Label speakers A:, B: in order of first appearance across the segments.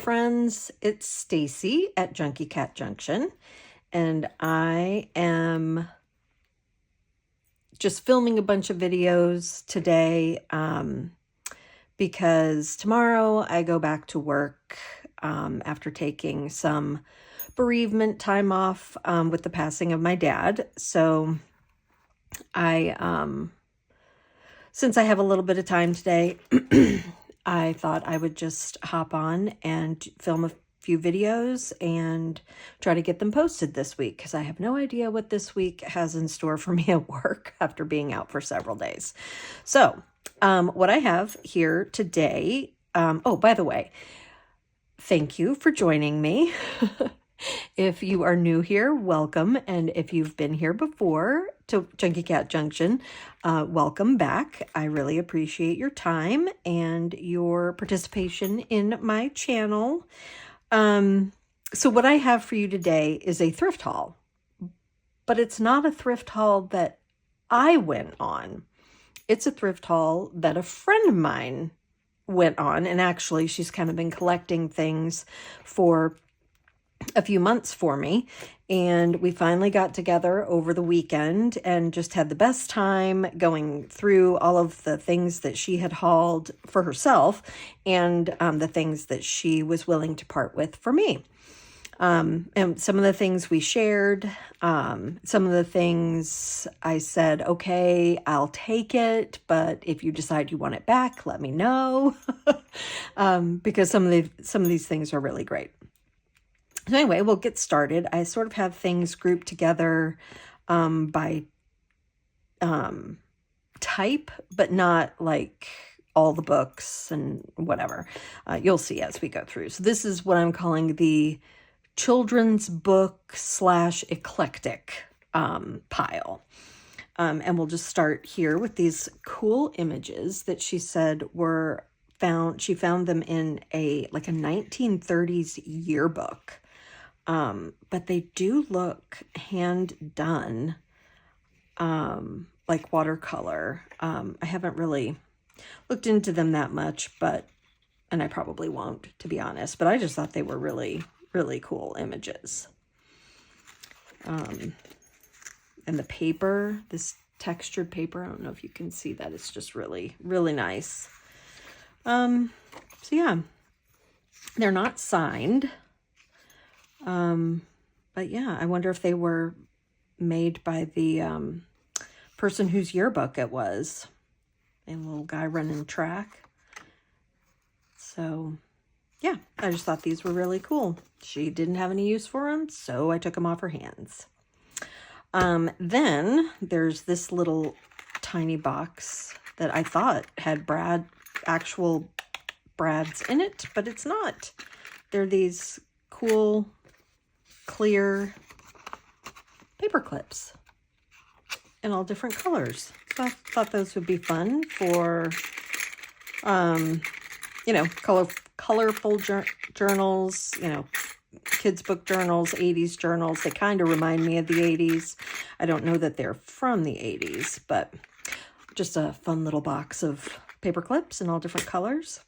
A: friends, it's Stacy at JunkyCatJunction, and I am just filming a bunch of videos today because tomorrow I go back to work after taking some bereavement time off with the passing of my dad. So since I have a little bit of time today, I thought I would just hop on and film a few videos and try to get them posted this week, because I have no idea what this week has in store for me at work after being out for several days. So what I have here today, oh, by the way, thank you for joining me. If you are new here, welcome. And if you've been here before to Junky Cat Junction, welcome back. I really appreciate your time and your participation in my channel. So what I have for you today is a thrift haul, but it's not a thrift haul that I went on. It's a thrift haul that a friend of mine went on. And actually, she's kind of been collecting things for a few months for me, and we finally got together over the weekend and just had the best time going through all of the things that she had hauled for herself and the things that she was willing to part with for me. And some of the things we shared, some of the things I said, okay, I'll take it, but if you decide you want it back, let me know. Because some of these things are really great. So anyway, we'll get started. I sort of have things grouped together by type, but not like all the books and whatever. You'll see as we go through. So this is what I'm calling the children's book / eclectic pile. And we'll just start here with these cool images that she said were found. She found them in a 1930s yearbook. But they do look hand done, like watercolor. I haven't really looked into them that much, and I probably won't, to be honest, but I just thought they were really, really cool images. And the paper, this textured paper, I don't know if you can see that. It's just really, really nice. So yeah, they're not signed. But yeah, I wonder if they were made by the person whose yearbook it was. A little guy running track. So yeah, I just thought these were really cool. She didn't have any use for them, so I took them off her hands. Then there's this little tiny box that I thought had actual brads in it, but it's not. They're these cool clear paper clips in all different colors. So I thought those would be fun for, colorful journals, kids' book journals, 80s journals. They kind of remind me of the 80s. I don't know that they're from the 80s, but just a fun little box of paper clips in all different colors.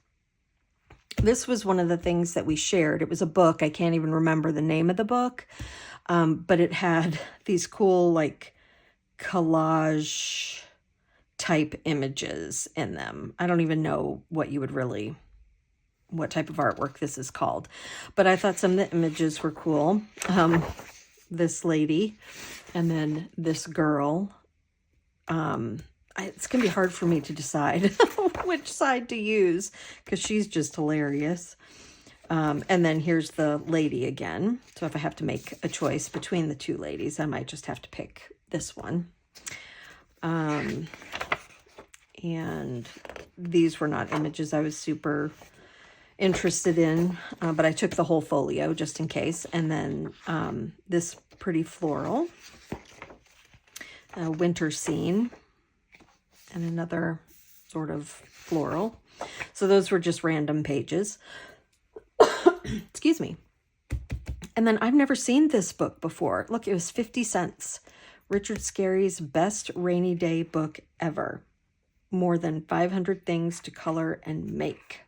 A: This was one of the things that we shared. It was a book. I can't even remember the name of the book, but it had these cool, collage type images in them. I don't even know what type of artwork this is called, but I thought some of the images were cool. This lady and then this girl. It's going to be hard for me to decide which side to use because she's just hilarious. And then here's the lady again. So if I have to make a choice between the two ladies, I might just have to pick this one. And these were not images I was super interested in, but I took the whole folio just in case. And then this pretty floral winter scene. And another sort of floral. So those were just random pages. Excuse me. And then I've never seen this book before. Look, it was 50 cents. Richard Scarry's best rainy day book ever. More than 500 things to color and make.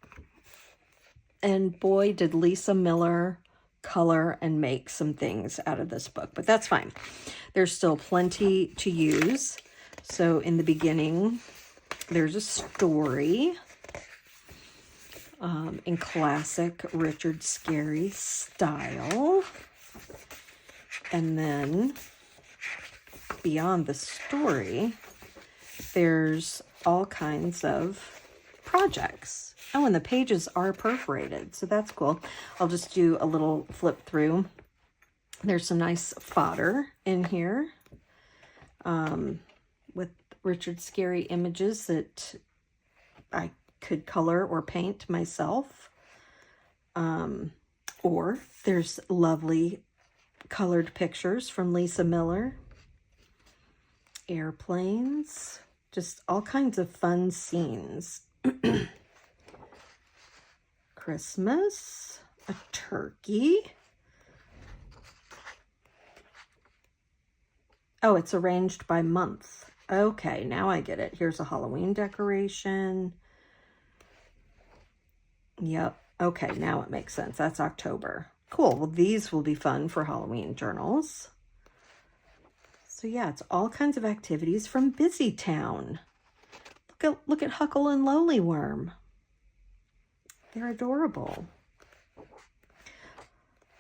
A: And boy, did Lisa Miller color and make some things out of this book, but that's fine. There's still plenty to use. So in the beginning, there's a story in classic Richard Scarry style. And then beyond the story, there's all kinds of projects. Oh, and the pages are perforated, so that's cool. I'll just do a little flip through. There's some nice fodder in here with Richard Scarry images that I could color or paint myself. Or there's lovely colored pictures from Lisa Miller. Airplanes, just all kinds of fun scenes. Christmas, a turkey. Oh, it's arranged by month. Okay, now I get it. Here's a Halloween decoration. Yep. Okay, now it makes sense. That's October. Cool. Well, these will be fun for Halloween journals. So yeah, it's all kinds of activities from Busy Town. Look at Huckle and Lowly Worm. They're adorable.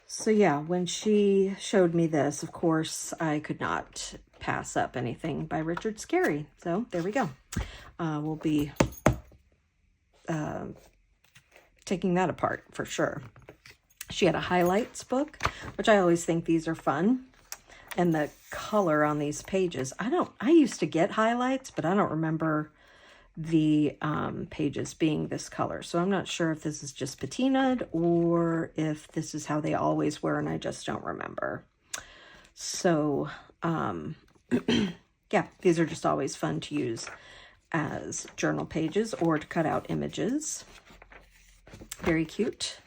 A: So yeah, when she showed me this, of course, I could not pass up anything by Richard Scarry. So there we go. We'll be taking that apart for sure. She had a highlights book, which I always think these are fun. And the color on these pages, I used to get highlights, but I don't remember the pages being this color. So I'm not sure if this is just patinaed or if this is how they always were and I just don't remember. So yeah, these are just always fun to use as journal pages or to cut out images. Very cute.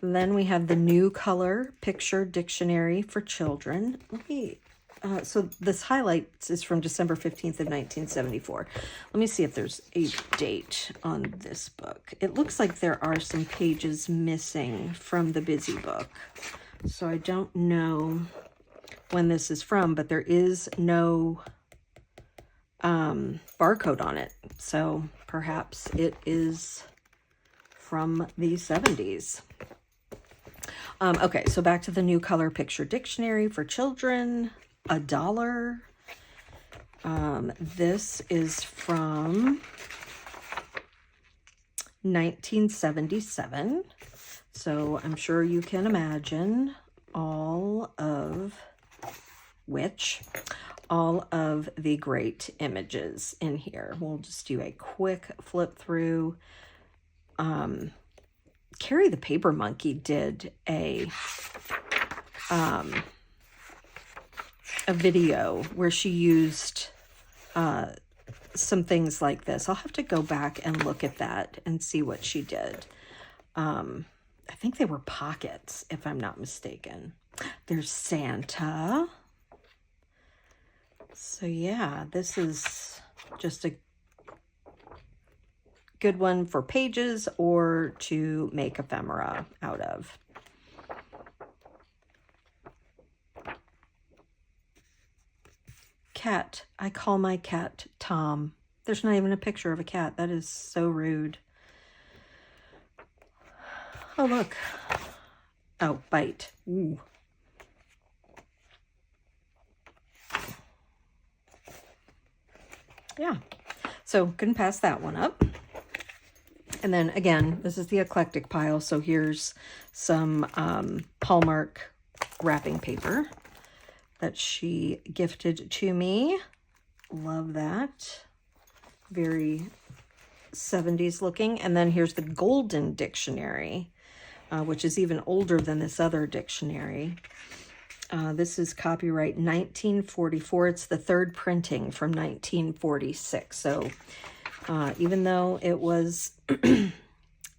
A: Then we have the New Color Picture Dictionary for Children. So this highlights is from December 15th of 1974. Let me see if there's a date on this book. It looks like there are some pages missing from the Busy book. So I don't know when this is from, but there is no barcode on it. So perhaps it is from the 70s. Okay, so back to the New Color Picture Dictionary for Children, $1. This is from 1977. So I'm sure you can imagine all of the great images in here. We'll just do a quick flip through. Carrie the Paper Monkey did a video where she used some things like this. I'll have to go back and look at that and see what she did. I think they were pockets, if I'm not mistaken. There's Santa. So yeah, this is just a good one for pages or to make ephemera out of. Cat. I call my cat Tom. There's not even a picture of a cat. That is so rude. Oh, look. Oh, bite. Ooh. Yeah. So couldn't pass that one up. And then again, this is the eclectic pile. So here's some Hallmark wrapping paper that she gifted to me. Love that. Very 70s looking. And then here's the Golden Dictionary, which is even older than this other dictionary. This is copyright 1944. It's the third printing from 1946. So even though it was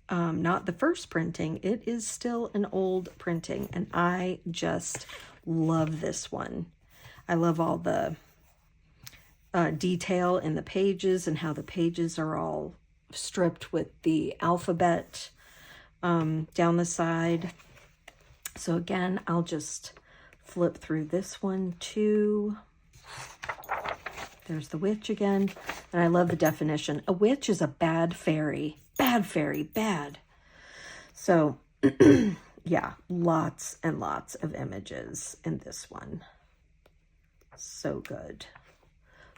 A: not the first printing, it is still an old printing, and I just love this one. I love all the detail in the pages and how the pages are all stripped with the alphabet. down the side. So again, I'll just flip through this one too. There's the witch again. And I love the definition. A witch is a bad fairy. Bad fairy, bad. So yeah, lots and lots of images in this one. So good.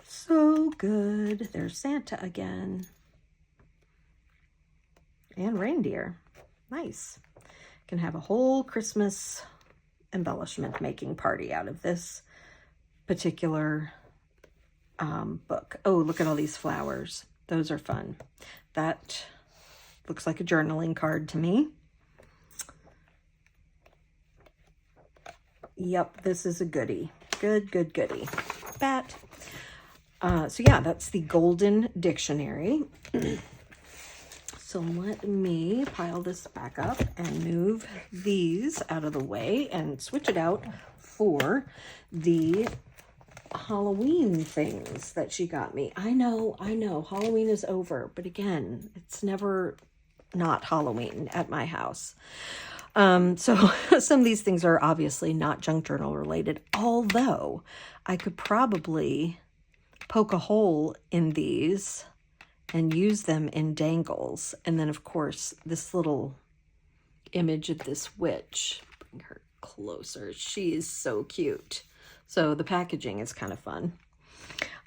A: So good. There's Santa again. And reindeer. Nice. Can have a whole Christmas embellishment making party out of this particular book. Oh, look at all these flowers. Those are fun. That looks like a journaling card to me. Yep, this is a goodie. Good, good, goodie. Bat. So yeah, that's the Golden Dictionary. So let me pile this back up and move these out of the way and switch it out for the Halloween things that she got me. I know, Halloween is over, but again, it's never not Halloween at my house. So some of these things are obviously not junk journal related, although I could probably poke a hole in these and use them in dangles. And then of course, this little image of this witch, bring her closer. She is so cute. So the packaging is kind of fun.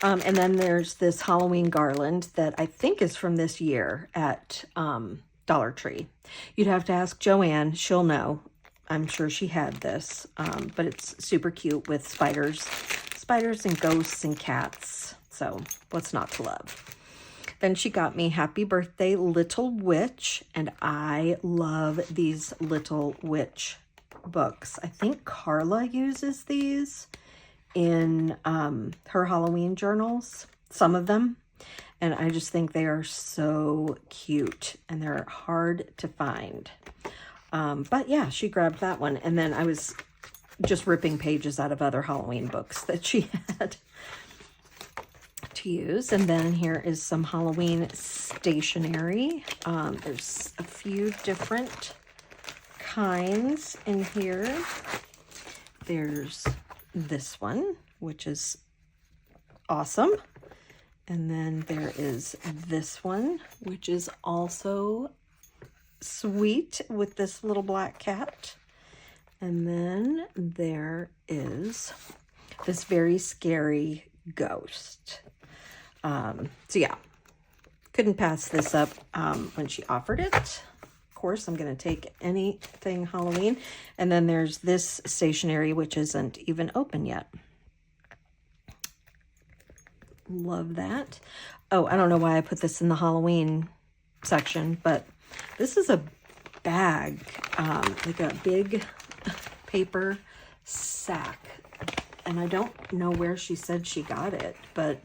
A: And then there's this Halloween garland that I think is from this year at Dollar Tree. You'd have to ask Joanne. She'll know. I'm sure she had this, but it's super cute with spiders and ghosts and cats. So what's not to love? Then she got me Happy Birthday Little Witch, and I love these Little Witch books. I think Carla uses these in her Halloween journals, some of them, and I just think they are so cute, and they're hard to find. But yeah, she grabbed that one, and then I was just ripping pages out of other Halloween books that she had to use. And then here is some Halloween stationery. There's a few different kinds in here. There's this one, which is awesome. And then there is this one, which is also sweet with this little black cat. And then there is this very scary ghost. So yeah, couldn't pass this up when she offered it. Of course, I'm going to take anything Halloween. And then there's this stationery, which isn't even open yet. Love that. Oh, I don't know why I put this in the Halloween section, but this is a bag, like a big paper sack. And I don't know where she said she got it, but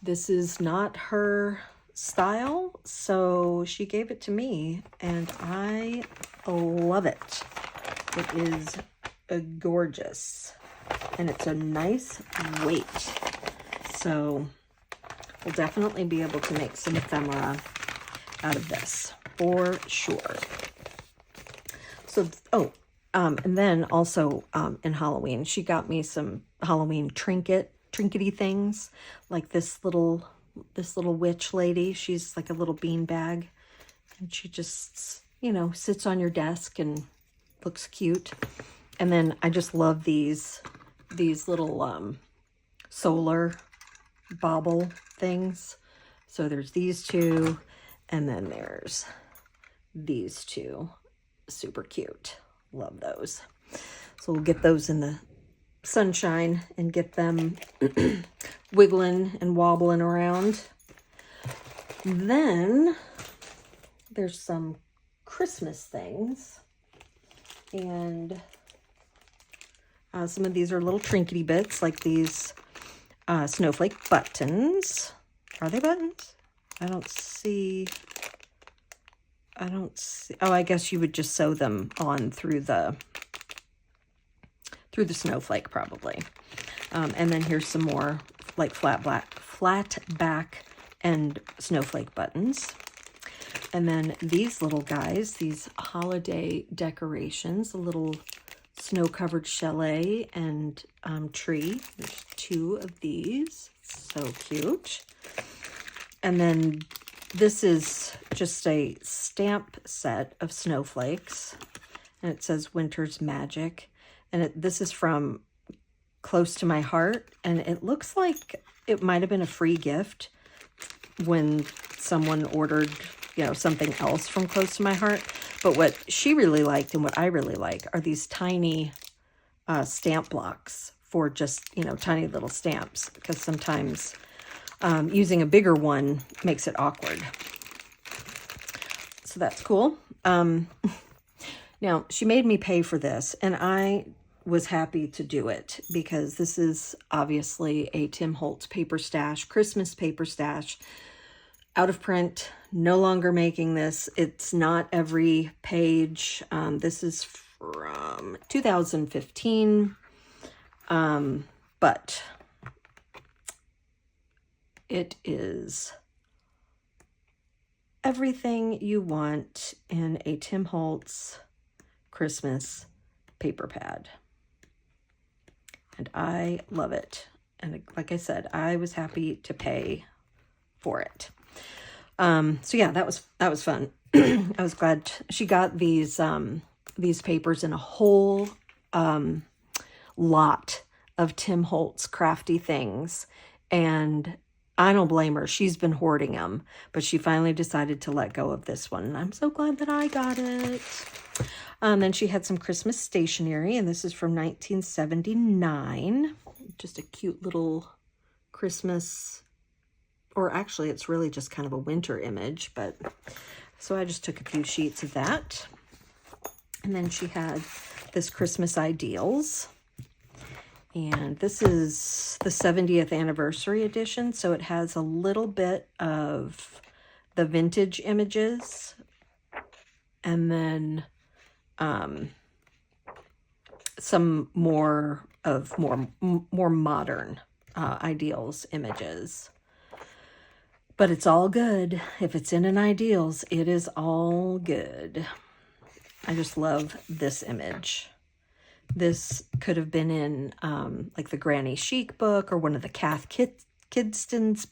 A: this is not her style, so she gave it to me, and I love it. It is gorgeous, and it's a nice weight. So we'll definitely be able to make some ephemera out of this for sure. So, and then also in Halloween, she got me some Halloween trinkety things, like this little witch lady. She's like a little bean bag, and she just, sits on your desk and looks cute. And then I just love these little solar bauble things. So there's these two, and then there's these two. Super cute. Love those. So we'll get those in the sunshine and get them wiggling and wobbling around. Then there's some Christmas things, and some of these are little trinkety bits, like these snowflake buttons. Are they buttons? I don't see. Oh, I guess you would just sew them on through the snowflake probably. And then here's some more like flat back and snowflake buttons. And then these little guys, these holiday decorations, a little snow-covered chalet and tree. There's 2 of these. So cute. And then this is just a stamp set of snowflakes. And it says Winter's Magic. And this is from Close to My Heart. And it looks like it might have been a free gift when someone ordered, you know, something else from Close to My Heart. But what she really liked and what I really like are these tiny stamp blocks for just, you know, tiny little stamps. Because sometimes using a bigger one makes it awkward. So that's cool. Now, she made me pay for this, and I was happy to do it because this is obviously a Tim Holtz paper stash, Christmas paper stash, out of print, no longer making this. It's not every page. This is from 2015, but it is everything you want in a Tim Holtz Christmas paper pad. And I love it. And like I said, I was happy to pay for it. So yeah, that was fun. I was glad she got these papers in a whole lot of Tim Holtz crafty things. And I don't blame her. She's been hoarding them, but she finally decided to let go of this one. And I'm so glad that I got it. Then she had some Christmas stationery, and this is from 1979. Just a cute little Christmas, or actually it's really just kind of a winter image, but so I just took a few sheets of that. And then she had this Christmas Ideals. And this is the 70th anniversary edition, so it has a little bit of the vintage images, and then some more modern Ideals images. But it's all good. If it's in an Ideals, it is all good. I just love this image. This could have been in like the Granny Chic book or one of the Kath Kidston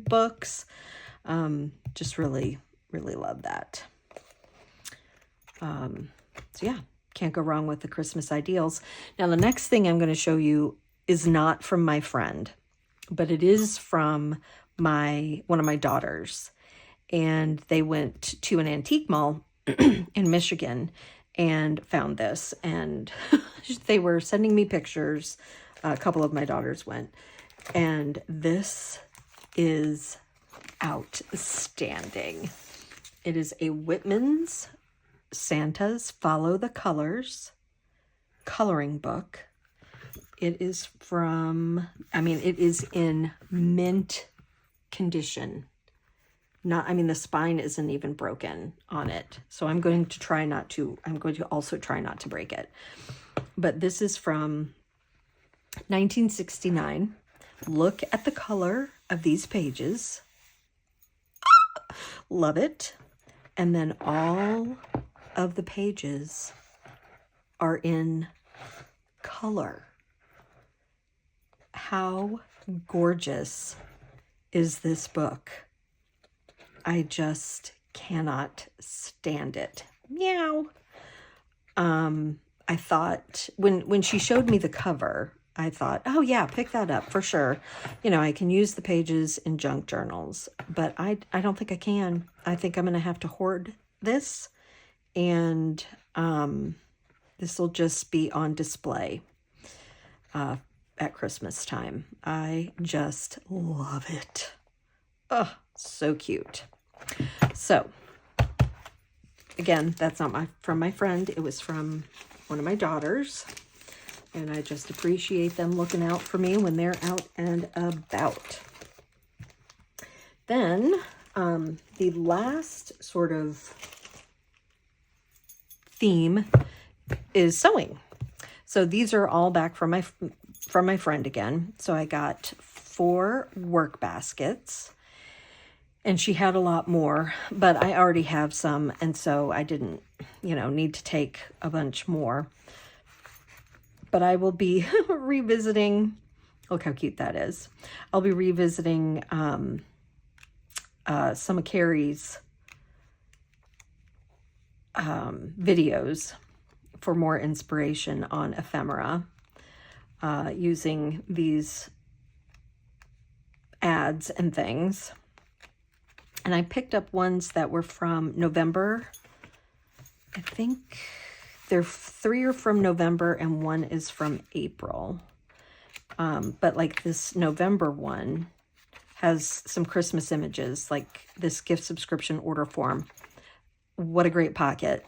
A: books. Just really, really love that. So yeah, can't go wrong with the Christmas Ideals. Now the next thing I'm going to show you is not from my friend, but it is from one of my daughters. And they went to an antique mall in Michigan and found this, and they were sending me pictures. A couple of my daughters went, and this is outstanding. It is a Whitman's Santa's Follow the Colors coloring book. It is from, it is in mint condition. The spine isn't even broken on it. So I'm going to also try not to break it. But this is from 1969. Look at the color of these pages. Love it. And then all of the pages are in color. How gorgeous is this book? I just cannot stand it. Meow. I thought when she showed me the cover, I thought, oh yeah, pick that up for sure. I can use the pages in junk journals, but I don't think I can. I think I'm going to have to hoard this, and this will just be on display at Christmas time. I just love it. Oh, so cute. So, again, that's not from my friend. It was from one of my daughters. And I just appreciate them looking out for me when they're out and about. Then, the last sort of theme is sewing. So these are all back from my friend again. So I got 4 work baskets. And she had a lot more, but I already have some, and so I didn't, need to take a bunch more. But I will be revisiting, look how cute that is. I'll be revisiting some of Carrie's videos for more inspiration on ephemera, using these ads and things. And I picked up ones that were from November. I think there 3 are from November and 1 is from April. But like this November one has some Christmas images, like this gift subscription order form. What a great pocket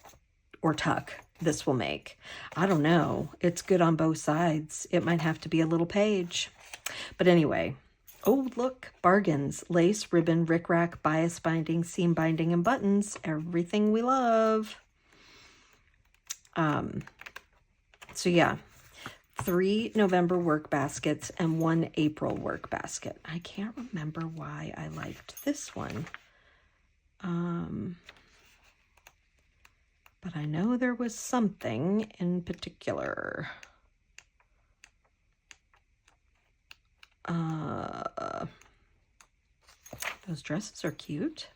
A: or tuck this will make. I don't know. It's good on both sides. It might have to be a little page. But anyway, oh, look, bargains, lace, ribbon, rickrack, bias binding, seam binding, and buttons. Everything we love. So yeah, 3 November work baskets and 1 April work basket. I can't remember why I liked this one. But I know there was something in particular. Those dresses are cute.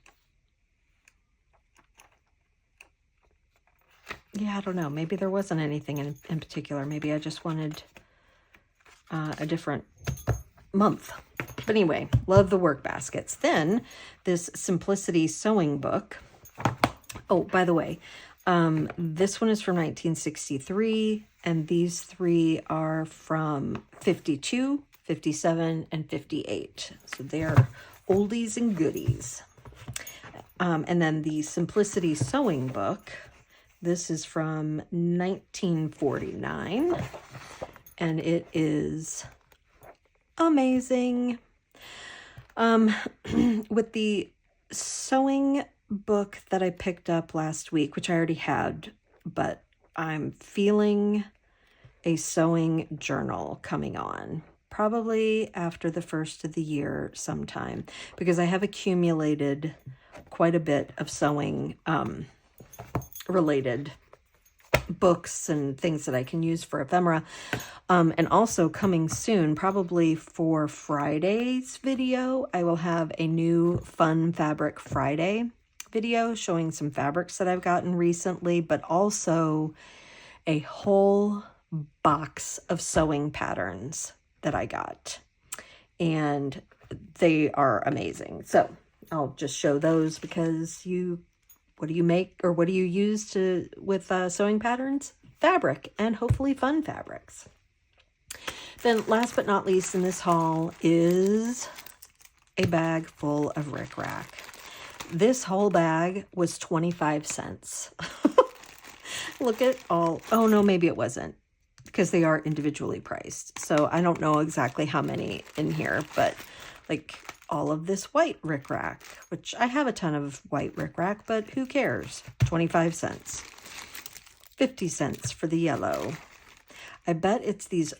A: Yeah, I don't know. Maybe there wasn't anything in particular. Maybe I just wanted a different month. But anyway, love the work baskets. Then this Simplicity sewing book. Oh, by the way, this one is from 1963, and these 3 are from 52, 57, and 58. So they're oldies and goodies. And then the Simplicity sewing book. This is from 1949, and it is amazing. With the sewing book that I picked up last week, which I already had, but I'm feeling a sewing journal coming on, probably after the first of the year sometime, because I have accumulated quite a bit of sewing related books and things that I can use for ephemera. And also coming soon, probably for Friday's video, I will have a new Fun Fabric Friday video showing some fabrics that I've gotten recently, but also a whole box of sewing patterns that I got. And they are amazing. So I'll just show those because what do you make or what do you use with sewing patterns? Fabric, and hopefully fun fabrics. Then last but not least in this haul is a bag full of rickrack. This whole bag was 25 cents. Look at all, oh no, maybe it wasn't, because they are individually priced. So I don't know exactly how many in here, but like all of this white rickrack, which I have a ton of white rickrack, but who cares? 25 cents. 50 cents for the yellow. I bet it's these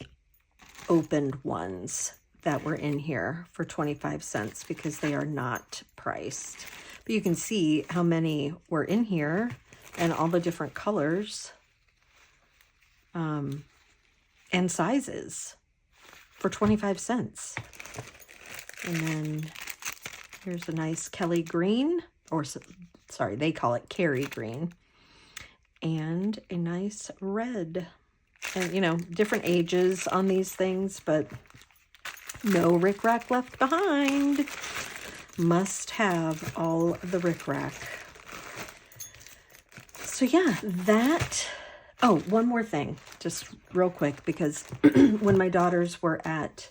A: opened ones that were in here for 25 cents because they are not priced. But you can see how many were in here and all the different colors and sizes for 25 cents. And then here's a nice Kelly green, or sorry, they call it Carrie green, and a nice red. And, you know, different ages on these things, but no rickrack left behind. Must have all the rickrack. So yeah, that, oh, one more thing, just real quick, because when my daughters were at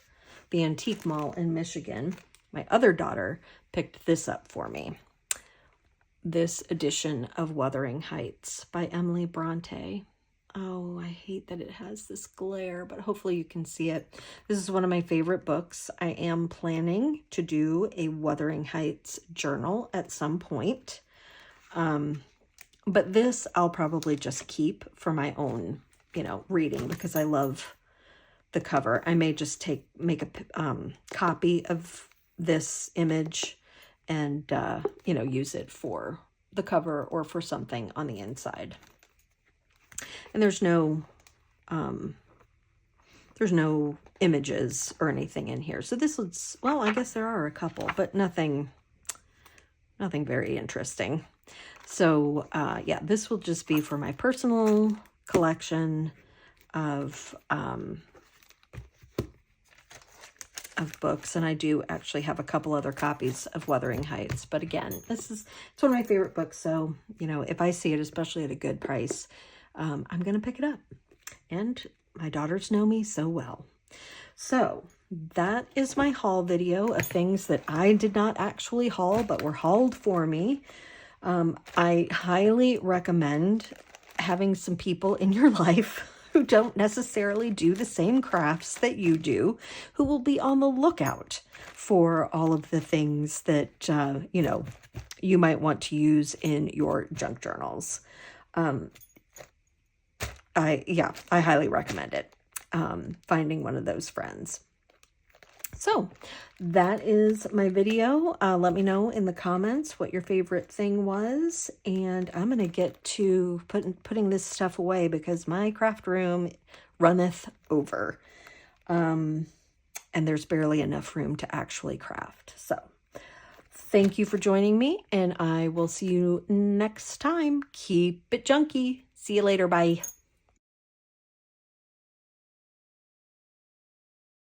A: the antique mall in Michigan, my other daughter picked this up for me. This edition of Wuthering Heights by Emily Bronte. Oh, I hate that it has this glare, but hopefully you can see it. This is one of my favorite books. I am planning to do a Wuthering Heights journal at some point. But this I'll probably just keep for my own, you know, reading, because I love the cover. I may just make a copy of this image and, you know, use it for the cover or for something on the inside. And there's no images or anything in here. So this was, well, I guess there are a couple, but nothing very interesting. So, yeah, this will just be for my personal collection of books. And I do actually have a couple other copies of Wuthering Heights. But again, it's one of my favorite books. So, you know, if I see it, especially at a good price, I'm going to pick it up. And my daughters know me so well. So that is my haul video of things that I did not actually haul, but were hauled for me. I highly recommend having some people in your life who don't necessarily do the same crafts that you do, who will be on the lookout for all of the things that, you know, you might want to use in your junk journals. I highly recommend it. Finding one of those friends. So that is my video. Let me know in the comments what your favorite thing was. And I'm going to get to putting this stuff away because my craft room runneth over. And there's barely enough room to actually craft. So thank you for joining me, and I will see you next time. Keep it junky. See you later. Bye.